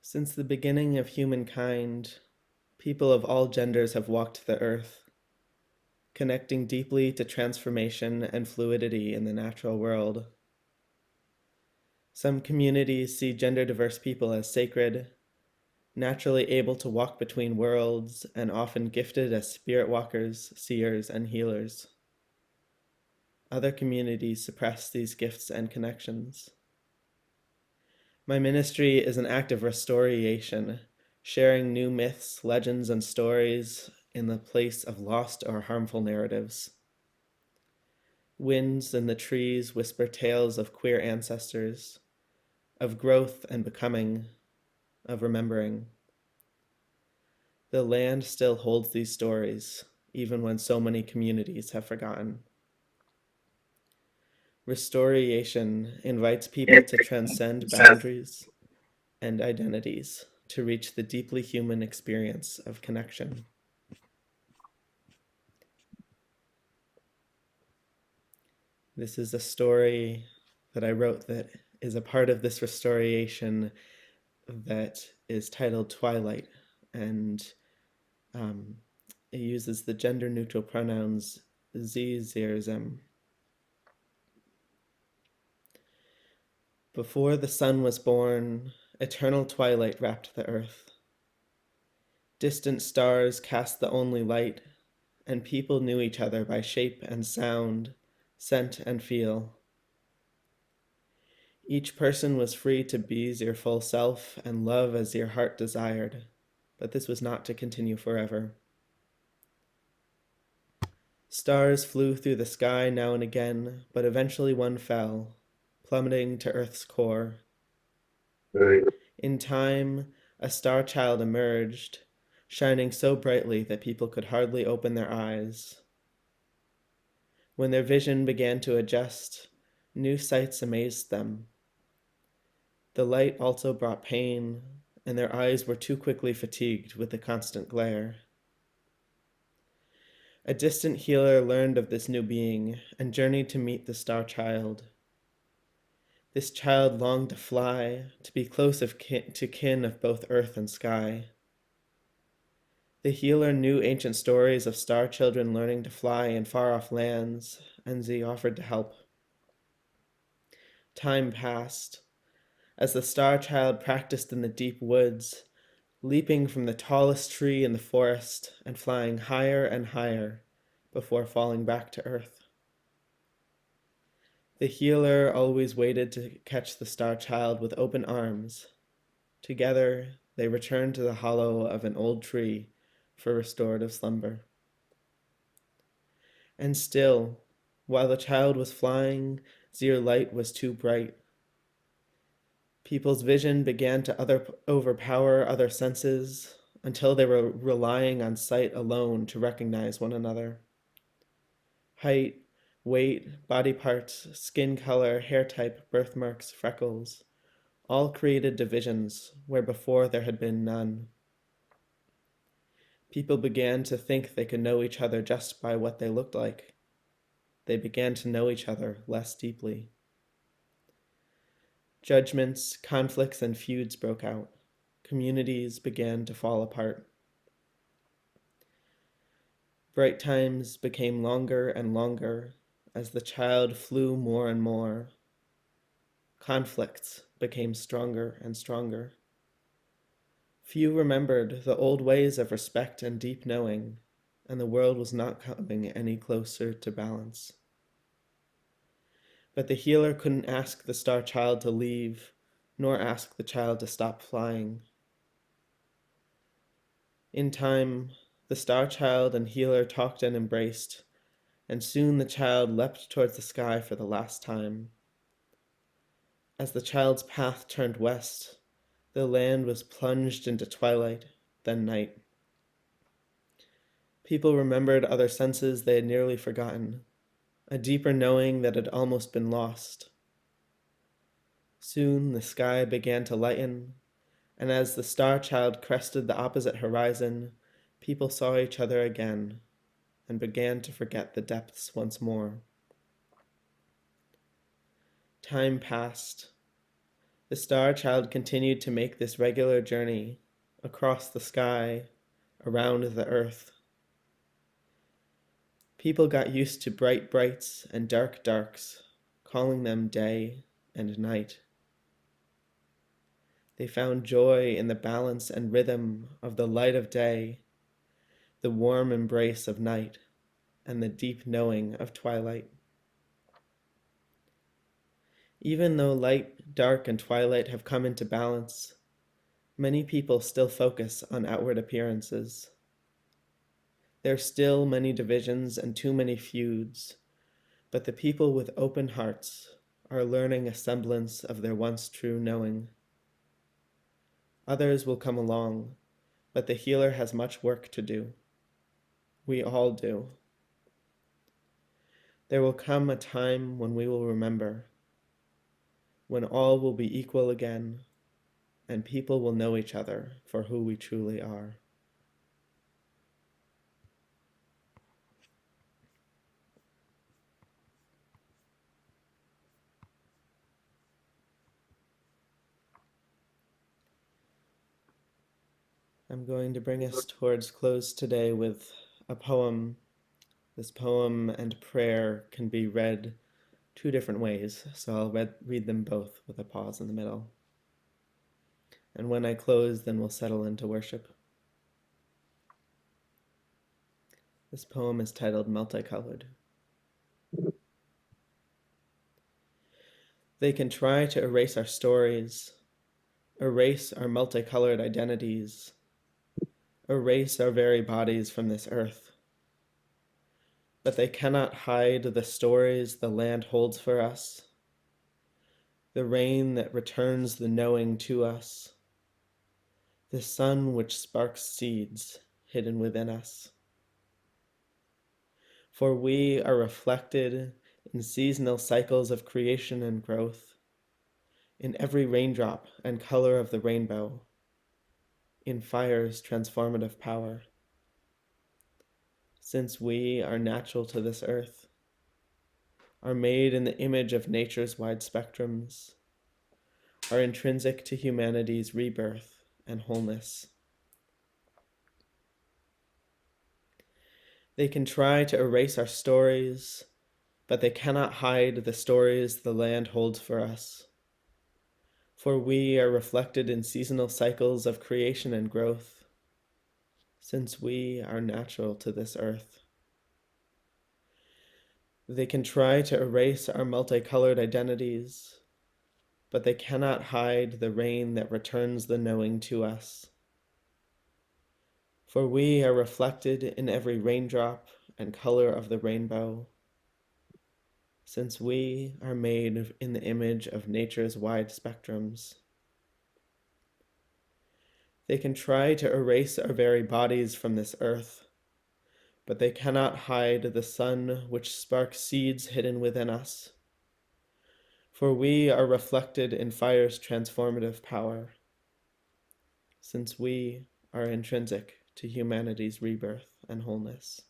Since the beginning of humankind, people of all genders have walked the earth, connecting deeply to transformation and fluidity in the natural world. Some communities see gender-diverse people as sacred, naturally able to walk between worlds, and often gifted as spirit walkers, seers, and healers. Other communities suppress these gifts and connections. My ministry is an act of restoration, sharing new myths, legends, and stories in the place of lost or harmful narratives. Winds in the trees whisper tales of queer ancestors, of growth and becoming, of remembering. The land still holds these stories, even when so many communities have forgotten. Restoration invites people to transcend boundaries and identities to reach the deeply human experience of connection. This is a story that I wrote that is a part of this restoration that is titled Twilight, and it uses the gender neutral pronouns sie, zir, zem. Before the sun was born, eternal twilight wrapped the earth. Distant stars cast the only light, and people knew each other by shape and sound, scent and feel. Each person was free to be your full self and love as your heart desired, but this was not to continue forever. Stars flew through the sky now and again, but eventually one fell, plummeting to Earth's core. In time, a star child emerged, shining so brightly that people could hardly open their eyes. When their vision began to adjust, new sights amazed them. The light also brought pain, and their eyes were too quickly fatigued with the constant glare. A distant healer learned of this new being and journeyed to meet the star child. This child longed to fly, to be close to kin of both earth and sky. The healer knew ancient stories of star children learning to fly in far-off lands, and Z offered to help. Time passed, as the star child practiced in the deep woods, leaping from the tallest tree in the forest and flying higher and higher before falling back to earth. The healer always waited to catch the star child with open arms. Together, they returned to the hollow of an old tree for restorative slumber. And still, while the child was flying, Zir light was too bright. People's vision began to overpower other senses until they were relying on sight alone to recognize one another. Height, weight, body parts, skin color, hair type, birthmarks, freckles, all created divisions where before there had been none. People began to think they could know each other just by what they looked like. They began to know each other less deeply. Judgments, conflicts, and feuds broke out. Communities began to fall apart. Bright times became longer and longer as the child flew more and more. Conflicts became stronger and stronger. Few remembered the old ways of respect and deep knowing, and the world was not coming any closer to balance. But the healer couldn't ask the star child to leave, nor ask the child to stop flying. In time, the star child and healer talked and embraced, and soon the child leapt towards the sky for the last time. As the child's path turned west, the land was plunged into twilight, then night. People remembered other senses they had nearly forgotten, a deeper knowing that had almost been lost. Soon the sky began to lighten, and as the star child crested the opposite horizon, people saw each other again and began to forget the depths once more. Time passed. The star child continued to make this regular journey across the sky, around the earth. People got used to bright brights and dark darks, calling them day and night. They found joy in the balance and rhythm of the light of day, the warm embrace of night, and the deep knowing of twilight. Even though light, dark, and twilight have come into balance, many people still focus on outward appearances. There are still many divisions and too many feuds, but the people with open hearts are learning a semblance of their once true knowing. Others will come along, but the healer has much work to do. We all do. There will come a time when we will remember, when all will be equal again, and people will know each other for who we truly are. I'm going to bring us towards close today with a poem. This poem and prayer can be read two different ways, so I'll read them both with a pause in the middle. And when I close, then we'll settle into worship. This poem is titled Multicolored. They can try to erase our stories, erase our multicolored identities, erase our very bodies from this earth. But they cannot hide the stories the land holds for us, the rain that returns the knowing to us, the sun which sparks seeds hidden within us. For we are reflected in seasonal cycles of creation and growth, in every raindrop and color of the rainbow, in fire's transformative power. Since we are natural to this earth, are made in the image of nature's wide spectrums, are intrinsic to humanity's rebirth and wholeness. They can try to erase our stories, but they cannot hide the stories the land holds for us. For we are reflected in seasonal cycles of creation and growth, since we are natural to this earth. They can try to erase our multicolored identities, but they cannot hide the rain that returns the knowing to us. For we are reflected in every raindrop and color of the rainbow, since we are made in the image of nature's wide spectrums. They can try to erase our very bodies from this earth, but they cannot hide the sun which sparks seeds hidden within us. For we are reflected in fire's transformative power, since we are intrinsic to humanity's rebirth and wholeness.